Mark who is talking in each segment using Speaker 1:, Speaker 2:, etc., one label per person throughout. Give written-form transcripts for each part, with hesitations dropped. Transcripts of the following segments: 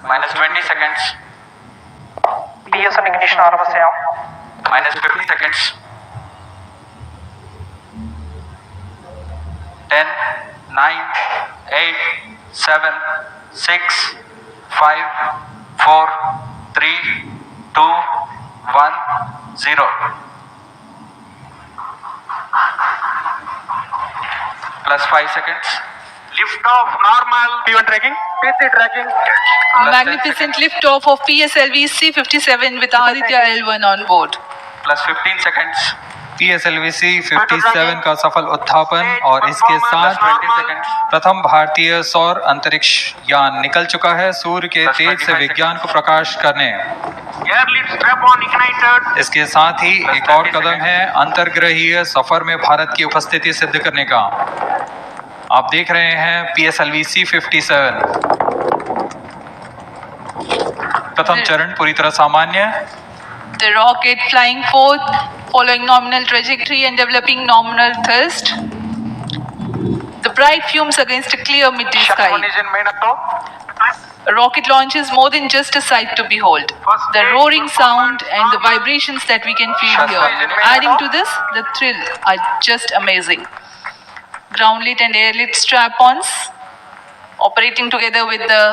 Speaker 1: Minus 20 seconds.
Speaker 2: PS on ignition RFSAM.
Speaker 1: Minus 50 seconds. 10, 9, 8, 7, 6, 5, 4, 3, 2, 1, 0. Plus 5 seconds.
Speaker 3: Lift off normal.
Speaker 2: P1 tracking. P3 tracking.
Speaker 4: Magnificent lift-off of PSLV C-57 with Aditya L1 on board.
Speaker 1: Plus 15 seconds.
Speaker 5: PSLV-C 57 का सफल उत्थापन और इसके साथ
Speaker 1: 20 seconds.
Speaker 5: प्रथम भारतीय सौर अंतरिक्ष यान निकल चुका है सूर्य के
Speaker 1: Plus
Speaker 5: तेज से
Speaker 1: 25
Speaker 5: विज्ञान को प्रकाश करने।
Speaker 3: Air lead strap on ignited.
Speaker 5: इसके साथ ही
Speaker 1: Plus
Speaker 5: एक और
Speaker 1: 30
Speaker 5: कदम है अंतर्ग्रहीय सफर में भारत की उपस्थिति सिद्ध करने का। आप देख रहे हैं PSLV-C 57 प्रथम चरण पूरी तरह सामान्य।
Speaker 4: The rocket flying forth, following nominal trajectory and developing nominal thrust. The bright fumes against a clear midday
Speaker 2: One
Speaker 4: sky.
Speaker 2: is in main up.
Speaker 4: A rocket launch is more than just a sight to behold. The roaring sound and the vibrations that we can feel here. Adding to this, the thrill are just amazing. Ground lit and air lit strap-ons operating together with the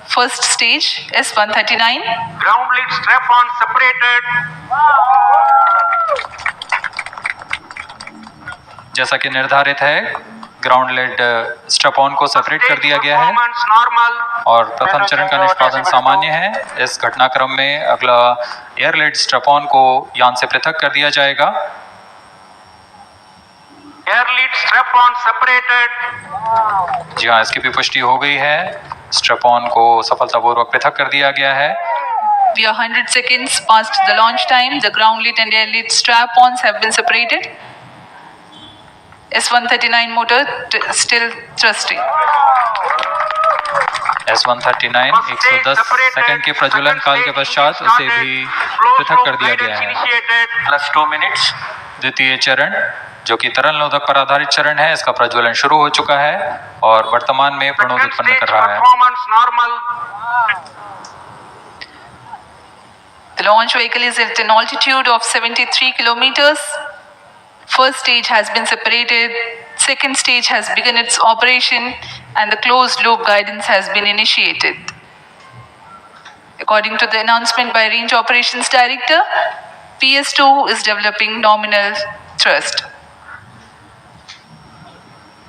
Speaker 4: first stage S-139.
Speaker 3: Ground lead strap on separated.
Speaker 5: जैसा कि निर्धारित है ground lead strap on को separate कर दिया गया है
Speaker 3: Performance normal.
Speaker 5: और प्रथम चरण का निष्पादन सामान्य है। इस घटनाक्रम में अगला एयर लेड स्ट्रैप ऑन को यान से पृथक कर दिया जाएगा।
Speaker 3: Air lead strap on separated.
Speaker 5: जी हाँ, इसकी भी पुष्टि हो गई है। स्ट्रैप ऑन को सफलतापूर्वक पृथक कर दिया गया है।
Speaker 4: We are 100 seconds past the launch time. The ground lit and air lit strap-ons have been separated. S-139 motor still thrusting.
Speaker 5: S-139 110 second के प्रज्वलन काल के पश्चात उसे भी पृथक कर दिया गया है।
Speaker 1: Plus 2 minutes.
Speaker 5: द्वितीय चरण जो कि तरल नोदक पर आधारित चरण है, इसका प्रज्वलन शुरू हो चुका है और वर्तमान में प्रणोद
Speaker 3: Second
Speaker 5: उत्पन्न
Speaker 3: stage
Speaker 5: कर रहा है।
Speaker 3: performance normal.
Speaker 4: The launch vehicle is at an altitude of 73 kilometers. First stage has been separated. Second stage has begun its operation and the closed loop guidance has been initiated. According to the announcement by Range Operations Director, PS2 is developing nominal thrust.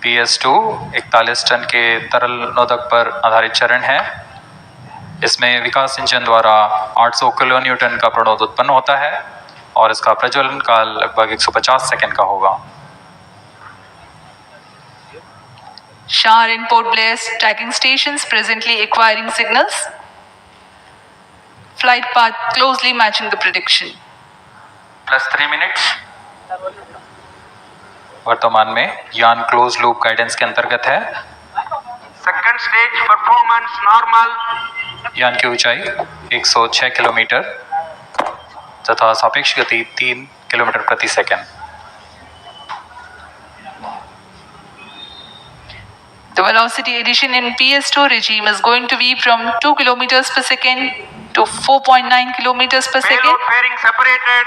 Speaker 5: PS2 41 ton के तरल नोदक पर आधारित चरण है। इसमें विकास engine द्वारा 800 kilo Newton का प्रणोद उत्पन्न होता है और इसका प्रज्वलन काल लगभग 150 सेकंड का होगा।
Speaker 4: Shar and Port Blair tracking stations presently acquiring signals. Flight path closely matching the prediction.
Speaker 1: Plus 3 minutes.
Speaker 5: वर्तमान में यान क्लोज लूप गाइडेंस के अंतर्गत है।
Speaker 3: Second stage performance normal.
Speaker 5: यान की ऊंचाई 106 किलोमीटर तथा सापेक्ष गति 3 किलोमीटर प्रति second.
Speaker 4: The velocity addition in PS2 regime is going to be from 2 kilometers per second to 4.9 kilometers per second.
Speaker 3: Payload fairing separated.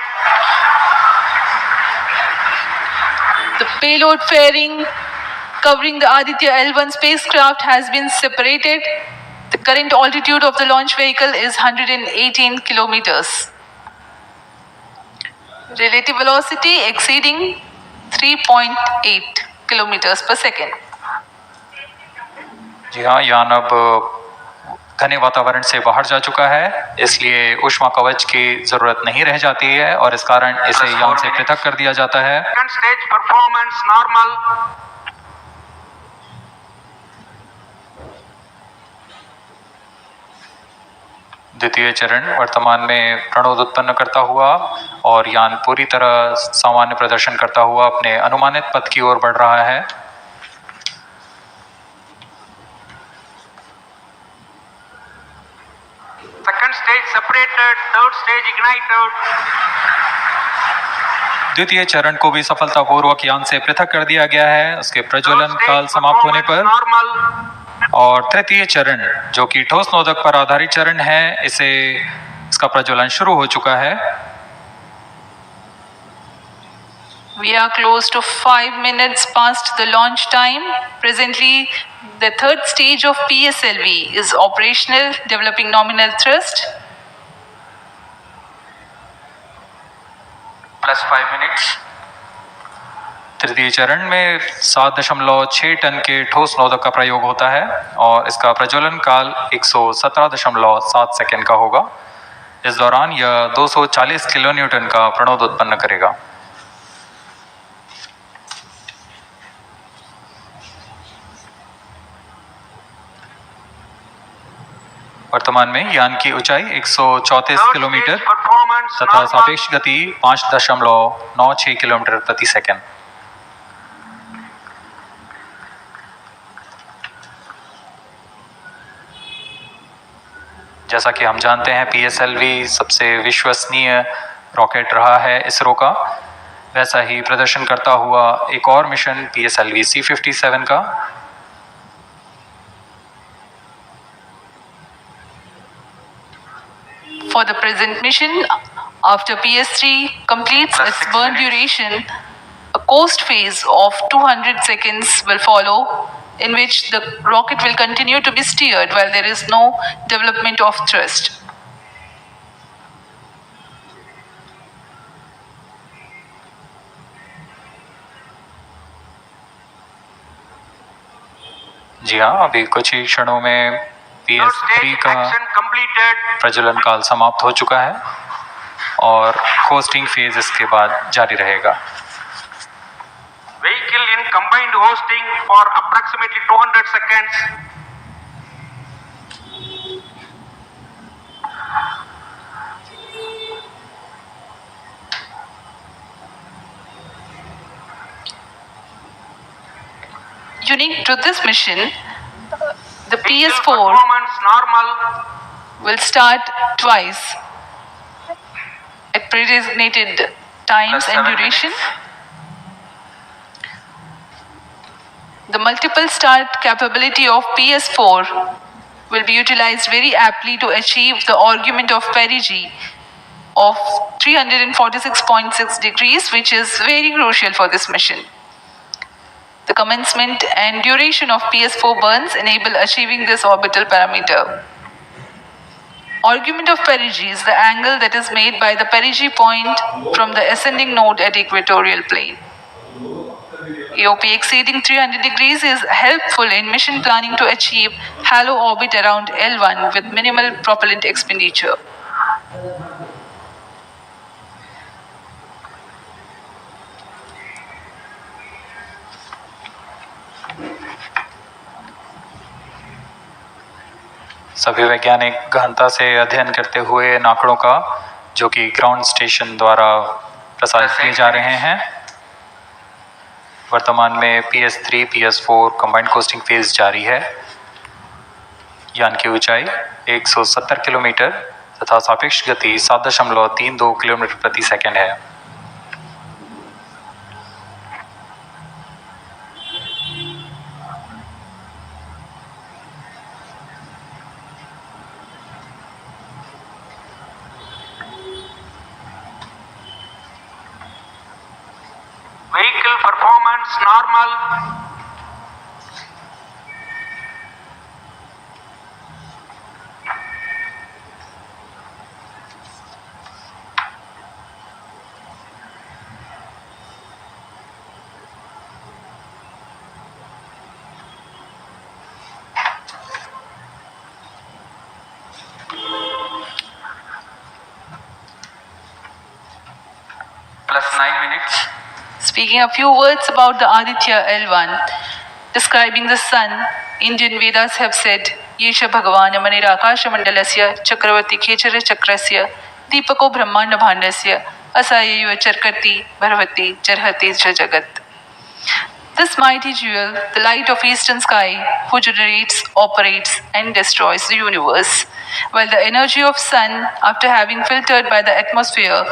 Speaker 4: The payload fairing covering the Aditya L1 spacecraft has been separated. The current altitude of the launch vehicle is 118 kilometers. Relative velocity exceeding 3.8 kilometers per second.
Speaker 5: जी हाँ, यान अब घने वातावरण से बाहर जा चुका है, इसलिए ऊष्मा कवच की जरूरत नहीं रह जाती है और इस कारण इसे यान से पृथक कर दिया जाता है।
Speaker 3: Second stage performance normal.
Speaker 5: द्वितीय चरण वर्तमान में प्रणोद उत्पन्न करता हुआ और यान पूरी तरह सामान्य प्रदर्शन करता हुआ अपने अनुमानित पथ की ओर बढ़ रहा है।
Speaker 3: Second stage separated. Third stage ignited.
Speaker 5: द्वितीय चरण को भी सफलतापूर्वक यान से पृथक कर दिया गया है। उसके प्रज्वलन काल समाप्त होने पर
Speaker 3: Normal.
Speaker 5: और तृतीय चरण जो कि ठोस नोदक पर आधारित चरण है, इसका प्रज्वलन शुरू हो चुका है।
Speaker 4: We are close to 5 minutes past the launch time. Presently, the third stage of PSLV is operational, developing nominal thrust.
Speaker 1: Plus 5 minutes.
Speaker 5: तृतीय चरण में 7.6 टन के ठोस नोदक का प्रयोग होता है और इसका प्रज्वलन काल 117.7 सेकेंड का होगा। इस दौरान यह 240 किलो न्यूटन का प्रणोद उत्पन्न करेगा। वर्तमान में यान की ऊंचाई 134 किलोमीटर तथा सापेक्ष गति 5.96 किलोमीटर प्रति सेकंड। जैसा कि हम जानते हैं PSLV सबसे विश्वसनीय रॉकेट रहा है इसरो का, वैसा ही प्रदर्शन करता हुआ एक और मिशन PSLV C-57 का।
Speaker 4: For the present mission, after PS3 completes
Speaker 1: Plus
Speaker 4: its
Speaker 1: 6
Speaker 4: burn
Speaker 1: minutes.
Speaker 4: duration, a coast phase of 200 seconds will follow, in which the rocket will continue to be steered while there is no development of thrust.
Speaker 5: जी हाँ, अभी कुछ ही क्षणों में
Speaker 3: Third
Speaker 5: PS3
Speaker 3: stage
Speaker 5: का
Speaker 3: action completed.
Speaker 5: प्रज्वलन काल समाप्त हो चुका है और होस्टिंग फेज इसके बाद जारी रहेगा।
Speaker 3: Vehicle in combined hosting for approximately 200 seconds.
Speaker 4: Unique to this mission, the
Speaker 3: Vehicle
Speaker 4: PS4
Speaker 3: performance normal.
Speaker 4: will start twice at predesignated times
Speaker 1: Plus
Speaker 4: and
Speaker 1: 7
Speaker 4: duration.
Speaker 1: minutes.
Speaker 4: The multiple start capability of PS4 will be utilized very aptly to achieve the argument of perigee of 346.6 degrees, which is very crucial for this mission. The commencement and duration of PS4 burns enable achieving this orbital parameter. Argument of perigee is the angle that is made by the perigee point from the ascending node at equatorial plane. AOP exceeding 300 degrees is helpful in mission planning to achieve halo orbit around L1 with minimal propellant expenditure.
Speaker 5: सभी वैज्ञानिक गहनता से अध्ययन करते हुए इन आंकड़ों का, जो कि ग्राउंड स्टेशन द्वारा प्रसारित किए जा रहे हैं। वर्तमान में PS3 PS4 combined costing phase जारी है। यान की ऊंचाई 170 किलोमीटर तथा सापेक्ष गति 7.32 किलोमीटर प्रति सेकंड है।
Speaker 3: Vehicle performance normal.
Speaker 1: Plus 9 minutes.
Speaker 4: Speaking a few words about the Aditya L1, describing the sun, Indian Vedas have said, Yesha Bhagavan Manirakasha Mandalasya Chakravarti Khechara Chakrasya Deepako Brahmanda Bhandasya Asayayuva Charkarti Bharavati Charhati Jagat. This mighty jewel, the light of eastern sky, who generates, operates, and destroys the universe, while the energy of sun, after having filtered by the atmosphere,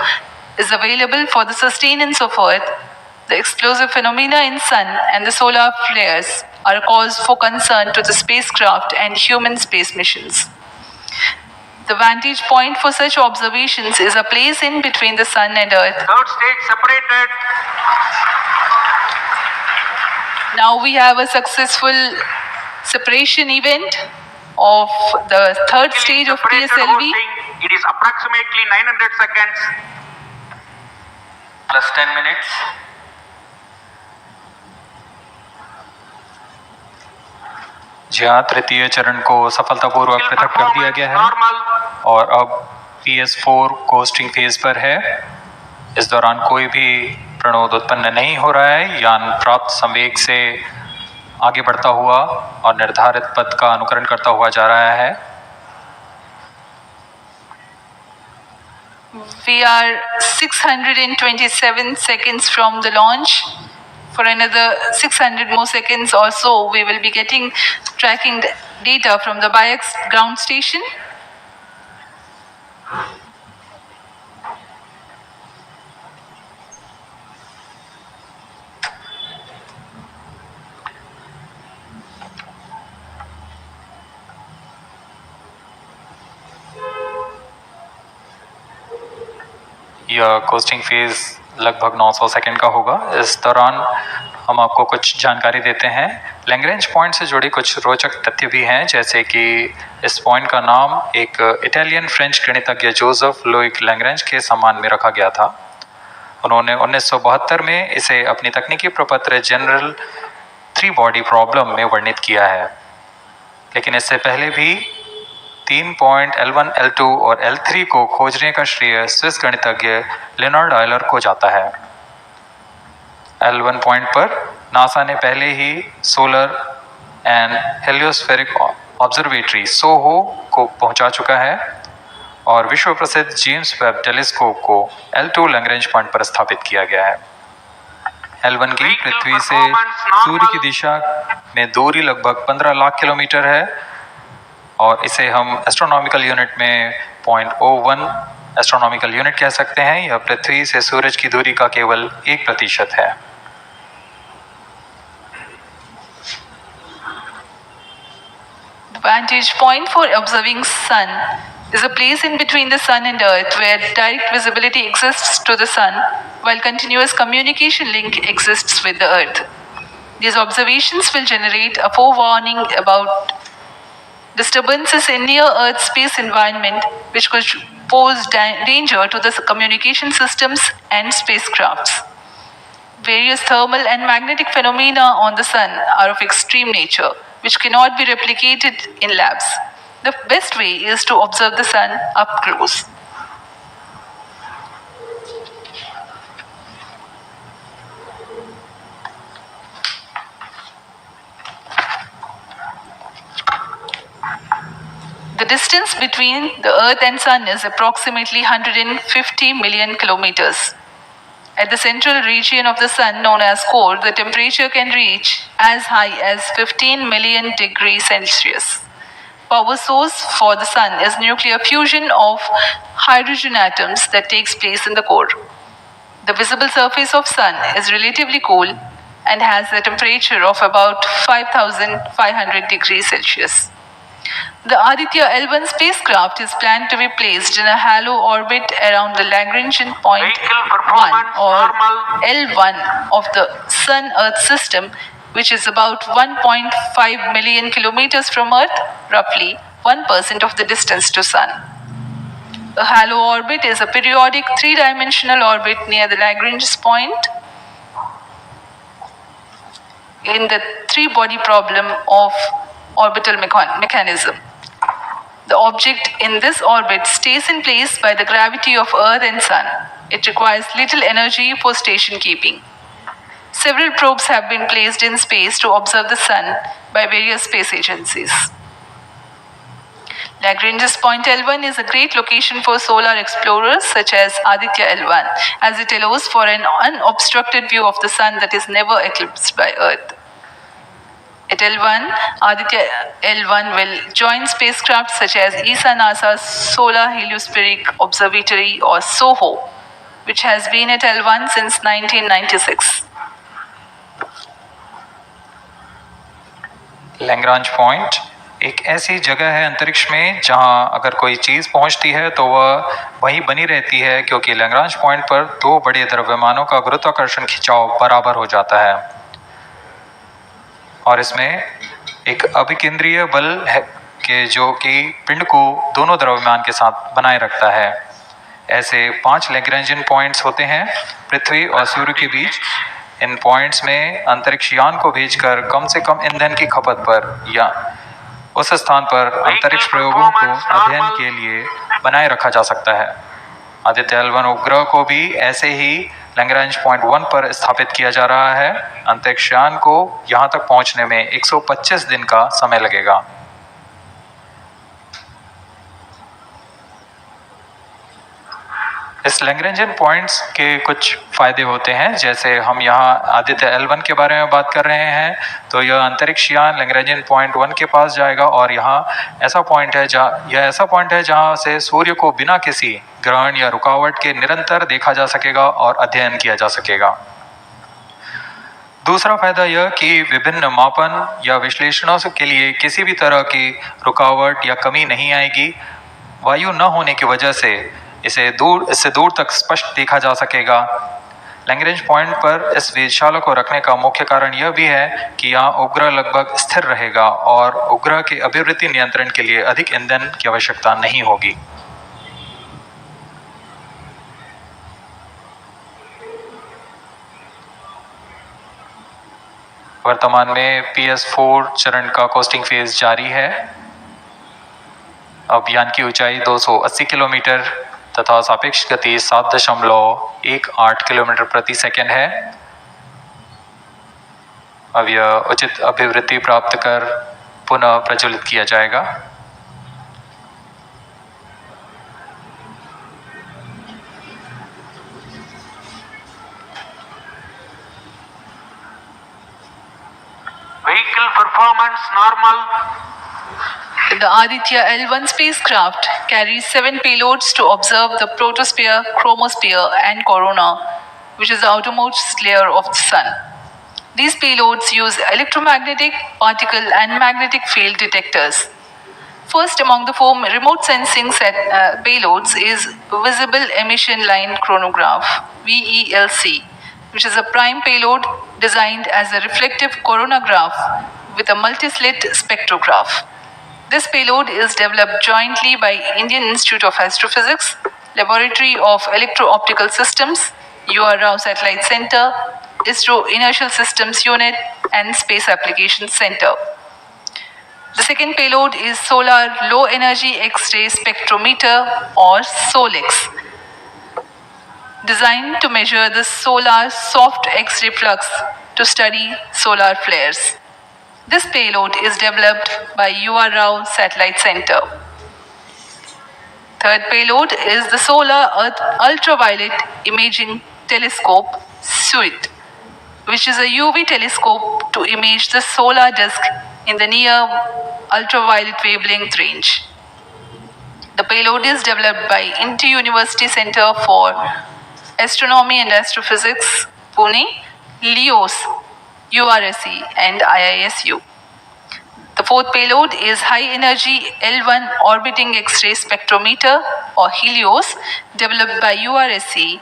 Speaker 4: is available for the sustenance of earth, The explosive phenomena in sun and the solar flares are a cause for concern to the spacecraft and human space missions. The vantage point for such observations is a place in between the sun and earth.
Speaker 3: Third stage separated.
Speaker 4: Now we have a successful separation event of the third stage of
Speaker 3: Separated
Speaker 4: PSLV.
Speaker 3: hosting. It is approximately 900 seconds.
Speaker 1: Plus 10 minutes.
Speaker 5: जी हाँ, तृतीय चरण को सफलतापूर्वक पृथक कर दिया गया है
Speaker 3: Normal.
Speaker 5: और अब PS4 कोस्टिंग फेज पर है। इस दौरान कोई भी प्रणोद उत्पन्न नहीं हो रहा है। यान प्राप्त संवेग से आगे बढ़ता हुआ और निर्धारित पथ का अनुकरण करता हुआ जा रहा है।
Speaker 4: We are 627 seconds from the launch. For another 600 more seconds or so, we will be getting tracking data from the BIAX ground station.
Speaker 5: यह कोस्टिंग फेज लगभग 900 सेकंड का होगा। इस दौरान हम आपको कुछ जानकारी देते हैं। लैग्रेंज पॉइंट से जुड़ी कुछ रोचक तथ्य भी हैं, जैसे कि इस पॉइंट का नाम एक इटालियन फ्रेंच गणितज्ञ जोसेफ लुइक लैग्रेंज के सम्मान में रखा गया था। उन्होंने 1972 में इसे अपनी तकनीकी प्रपत्र जनरल 3 बॉडी प्रॉब्लम में वर्णित किया है, लेकिन इससे पहले भी 3 पॉइंट L1, L2 और L3 को खोजने का श्रेय स्विस गणितज्ञ लियोनार्ड आयलर को जाता है। L1 पॉइंट पर नासा ने पहले ही सोलर एंड हेलियोस्फेरिक ऑब्जर्वेटरी सोहो को पहुंचा चुका है और विश्व प्रसिद्ध जेम्स वेब टेलीस्कोप को L2 लैग्रेंज पॉइंट पर स्थापित किया गया है। L1 की पृथ्वी से सूर्य की दिशा में दूरी लगभग 15 लाख किलोमीटर है और इसे हम एस्ट्रोनॉमिकल यूनिट में 0.01 एस्ट्रोनॉमिकल यूनिट कह सकते हैं। यह पृथ्वी से सूरज की दूरी का केवल 1% है।
Speaker 4: The vantage point for observing sun is a place in between the sun and earth where direct visibility exists to the sun while continuous communication link exists with the earth. These observations will generate a forewarning about disturbances in near-Earth space environment which could pose danger to the communication systems and spacecrafts. Various thermal and magnetic phenomena on the sun are of extreme nature, which cannot be replicated in labs. The best way is to observe the sun up close. The distance between the Earth and Sun is approximately 150 million kilometers. At the central region of the Sun, known as core, the temperature can reach as high as 15 million degrees Celsius. Power source for the Sun is nuclear fusion of hydrogen atoms that takes place in the core. The visible surface of Sun is relatively cool and has a temperature of about 5,500 degrees Celsius. The Aditya L1 spacecraft is planned to be placed in a halo orbit around the Lagrangian point
Speaker 3: Vehicle
Speaker 4: 1
Speaker 3: performance
Speaker 4: or
Speaker 3: normal.
Speaker 4: L1 of the Sun-Earth system, which is about 1.5 million kilometers from Earth, roughly 1% of the distance to Sun. A halo orbit is a periodic 3-dimensional orbit near the Lagrange point in the 3-body problem of orbital mechanism. The object in this orbit stays in place by the gravity of Earth and Sun. It requires little energy for station keeping. Several probes have been placed in space to observe the Sun by various space agencies. Lagrange's point L1 is a great location for solar explorers such as Aditya L1, as it allows for an unobstructed view of the Sun that is never eclipsed by Earth. At L1, Aditya L1 will join spacecraft such as ESA NASA's Solar Heliospheric Observatory or SOHO, which has been at L1 since 1996.
Speaker 5: Lagrange point एक ऐसी जगह है अंतरिक्ष में जहां अगर कोई चीज़ पहुंचती है तो वह वहीं बनी रहती है, क्योंकि लैग्रांज पॉइंट पर दो बड़े द्रव्यमानों का गुरुत्वाकर्षण खिंचाव बराबर हो जाता है और इसमें एक अभिकेंद्रीय बल है कि जो कि पिंड को दोनों द्रव्यमान के साथ बनाए रखता है। ऐसे 5 लैग्रेंजियन पॉइंट्स होते हैं पृथ्वी और सूर्य के बीच। इन पॉइंट्स में अंतरिक्ष यान को भेजकर कम से कम ईंधन की खपत पर या उस स्थान पर अंतरिक्ष प्रयोगों को अध्ययन के लिए बनाए रखा जा सकता है। आदित्य L1 उपग्रह को भी ऐसे ही लैग्रेंज पॉइंट 1 पर स्थापित किया जा रहा है। अंतरिक्ष यान को यहाँ तक पहुँचने में 125 दिन का समय लगेगा। इस लैग्रेंजियन पॉइंट्स के कुछ फ़ायदे होते हैं, जैसे हम यहाँ आदित्य L1 के बारे में बात कर रहे हैं तो यह अंतरिक्ष यान लैग्रेंजियन पॉइंट 1 के पास जाएगा और यहाँ ऐसा पॉइंट है जहाँ से सूर्य को बिना किसी ग्रहण या रुकावट के निरंतर देखा जा सकेगा और अध्ययन किया जा सकेगा। दूसरा फायदा यह कि विभिन्न मापन या विश्लेषणों के लिए किसी भी तरह की रुकावट या कमी नहीं आएगी। वायु न होने की वजह से इससे दूर तक स्पष्ट देखा जा सकेगा। लैग्रेंज पॉइंट पर इस वेधशाला को रखने का मुख्य कारण यह भी है कि यहाँ उपग्रह लगभग स्थिर रहेगा और उपग्रह के अभिवृद्धि नियंत्रण के लिए अधिक ईंधन की आवश्यकता नहीं होगी। वर्तमान में PS4 चरण का कोस्टिंग फेज जारी है। अब यान की ऊंचाई 280 किलोमीटर तथा सापेक्ष गति 7.18 किलोमीटर प्रति सेकंड है। अब यह उचित अभिवृद्धि प्राप्त कर पुनः प्रज्वलित किया जाएगा।
Speaker 3: Vehicle performance normal.
Speaker 4: The Aditya L1 spacecraft carries 7 payloads to observe the protosphere, chromosphere, and corona, which is the outermost layer of the Sun. These payloads use electromagnetic, particle, and magnetic field detectors. First among the 4 remote sensing payloads is Visible Emission Line Chronograph, VELC, which is a prime payload designed as a reflective coronagraph with a multi-slit spectrograph. This payload is developed jointly by Indian Institute of Astrophysics, Laboratory of Electro-Optical Systems, UR Rao Satellite Center, ISRO Inertial Systems Unit, and Space Applications Center. The second payload is Solar Low Energy X-ray Spectrometer, or SOLEX, designed to measure the solar soft X-ray flux to study solar flares. This payload is developed by UR Rao Satellite Center. Third payload is the Solar Earth Ultraviolet Imaging Telescope, SUIT, which is a UV telescope to image the solar disk in the near ultraviolet wavelength range. The payload is developed by Inter-University Center for Astronomy and Astrophysics, Pune, LEOS, URSE, and IISU. The fourth payload is High Energy L1 Orbiting X-ray Spectrometer, or HELIOS, developed by URSE.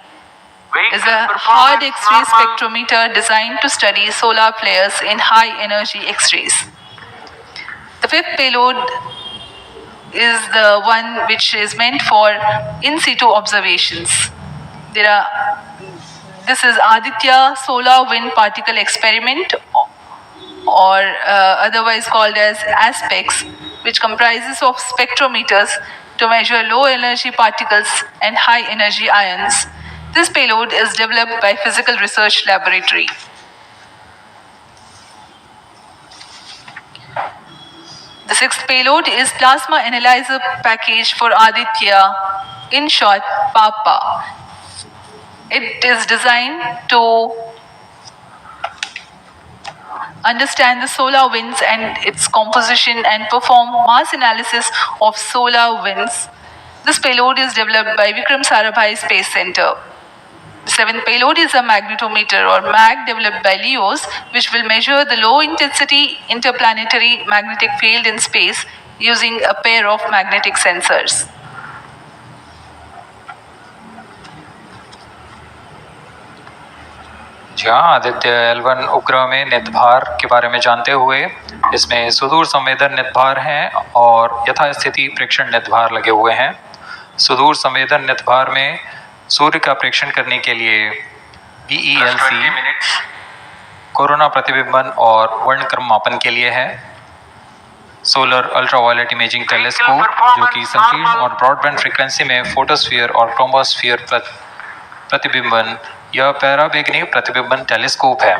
Speaker 4: Is a hard X-ray spectrometer designed to study solar flares in high energy X-rays. The fifth payload is the one which is meant for in situ observations. This is Aditya Solar Wind Particle Experiment, or otherwise called as ASPEX, which comprises of spectrometers to measure low energy particles and high energy ions. This payload is developed by Physical Research Laboratory. The sixth payload is Plasma Analyzer Package for Aditya, in short, PAPA. It is designed to understand the solar winds and its composition and perform mass analysis of solar winds. This payload is developed by Vikram Sarabhai Space Center. The seventh payload is a magnetometer or MAG developed by LEOs, which will measure the low intensity interplanetary magnetic field in space using a pair of magnetic sensors.
Speaker 5: जी हाँ, Aditya L1 उपग्रह में नितभार के बारे में जानते हुए इसमें सुदूर संवेदन नितभार हैं और यथास्थिति प्रेक्षण नितभार लगे हुए हैं। सुदूर संवेदन नितभार में सूर्य का प्रेक्षण करने के लिए
Speaker 1: Plus 20
Speaker 5: BELC
Speaker 1: minutes.
Speaker 5: कोरोना प्रतिबिंबन और वर्णक्रम मापन के लिए है। सोलर अल्ट्रावायलेट इमेजिंग टेलीस्कोप जो कि संकीर्ण और ब्रॉडबैंड फ्रीक्वेंसी में फोटोस्फीयर और क्रोमोस्फीयर प्रतिबिंबन यह पैराबैंगनी प्रतिबिंबन टेलीस्कोप है।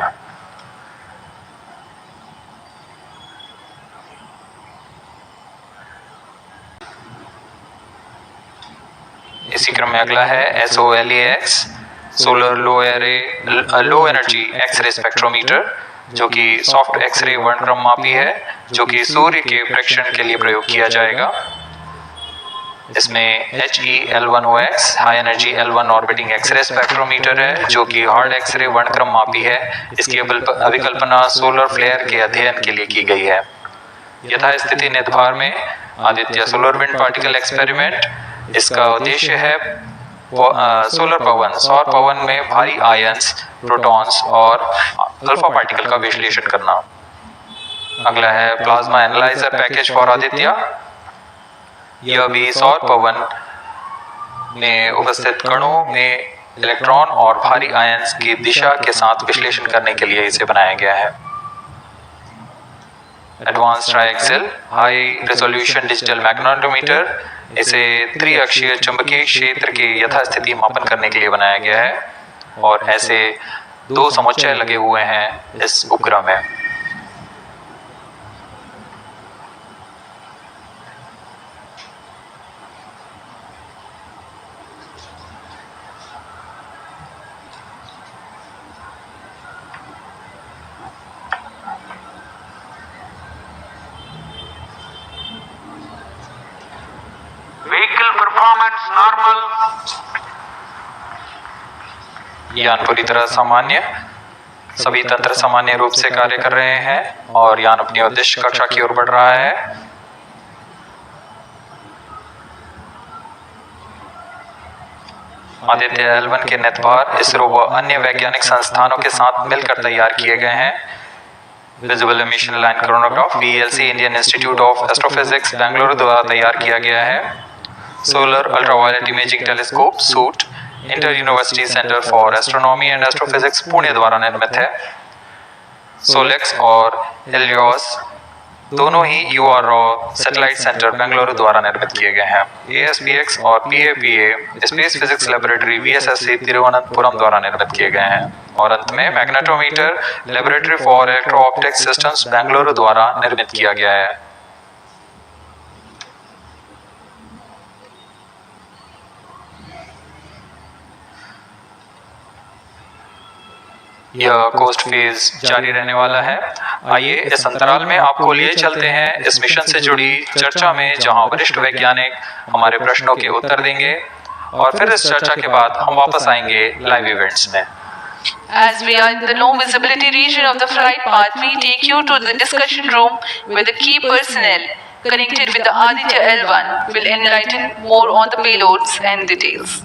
Speaker 5: इसी क्रम में अगला है SOLAX solar low energy x ray spectrometer जो कि सॉफ्ट एक्सरे वर्णक्रम मापी है जो कि सूर्य के प्रेक्षण के लिए प्रयोग किया जाएगा। इसमें HEL1OX high energy L1 orbiting x ray spectrometer है जो कि हार्ड एक्सरे वर्णक्रम मापी है। इसकी अभिकल्पना सोलर फ्लेयर के अध्ययन के लिए की गई है। यथास्थिति नितभार में Aditya solar wind particle experiment, इसका उद्देश्य है सोलर पवन सौर पवन में भारी आयंस, प्रोटॉन्स और अल्फा पार्टिकल का विश्लेषण करना। अगला है plasma analyser package for Aditya. यह भी सौर पवन में उपस्थित कणों में इलेक्ट्रॉन और भारी आयंस की दिशा के साथ विश्लेषण करने के लिए इसे बनाया गया है। Advance triaxial high resolution digital magnetometer, इसे त्रिअक्षीय चुंबकीय क्षेत्र के यथास्थिति मापन करने के लिए बनाया गया है और ऐसे 2 समुच्चय लगे हुए हैं इस उपग्रह में।
Speaker 3: Vehicle performance normal.
Speaker 5: यान पूरी तरह सामान्य, सभी तंत्र सामान्य रूप से कार्य कर रहे हैं और यान अपनी उद्देश्य कक्षा की ओर बढ़ रहा है। आदित्य L1 के नितभार इसरो व अन्य वैज्ञानिक संस्थानों के साथ मिलकर तैयार किए गए हैं। Visible emission line coronagraph VLC Indian institute of astrophysics Bengaluru द्वारा तैयार किया गया है। Solar ultraviolet imaging telescope suit inter university centre for astronomy and astrophysics Pune द्वारा निर्मित है। सोलेक्स और हेलियोस दोनों ही URO सैटेलाइट सेंटर बेंगलुरु द्वारा निर्मित किए गए हैं। ASPX और PAPA space physics laboratory VSSC Thiruvananthapuram द्वारा निर्मित किए गए हैं। और अंत में magnetometer laboratory for electro optic systems Bengaluru द्वारा निर्मित किया गया है। यह कोस्ट फेज जारी रहने वाला है। आइए इस अंतराल में आपको लिए चलते हैं इस मिशन से जुड़ी चर्चा में, जहां वरिष्ठ वैज्ञानिक हमारे प्रश्नों के उत्तर देंगे और फिर इस चर्चा के बाद हम वापस आएंगे लाइव इवेंट्स में।
Speaker 4: As we are in the low visibility region of the flight path, we take you to the discussion room where the key personnel connected with the Aditya L1 will enlighten more on the payloads and details.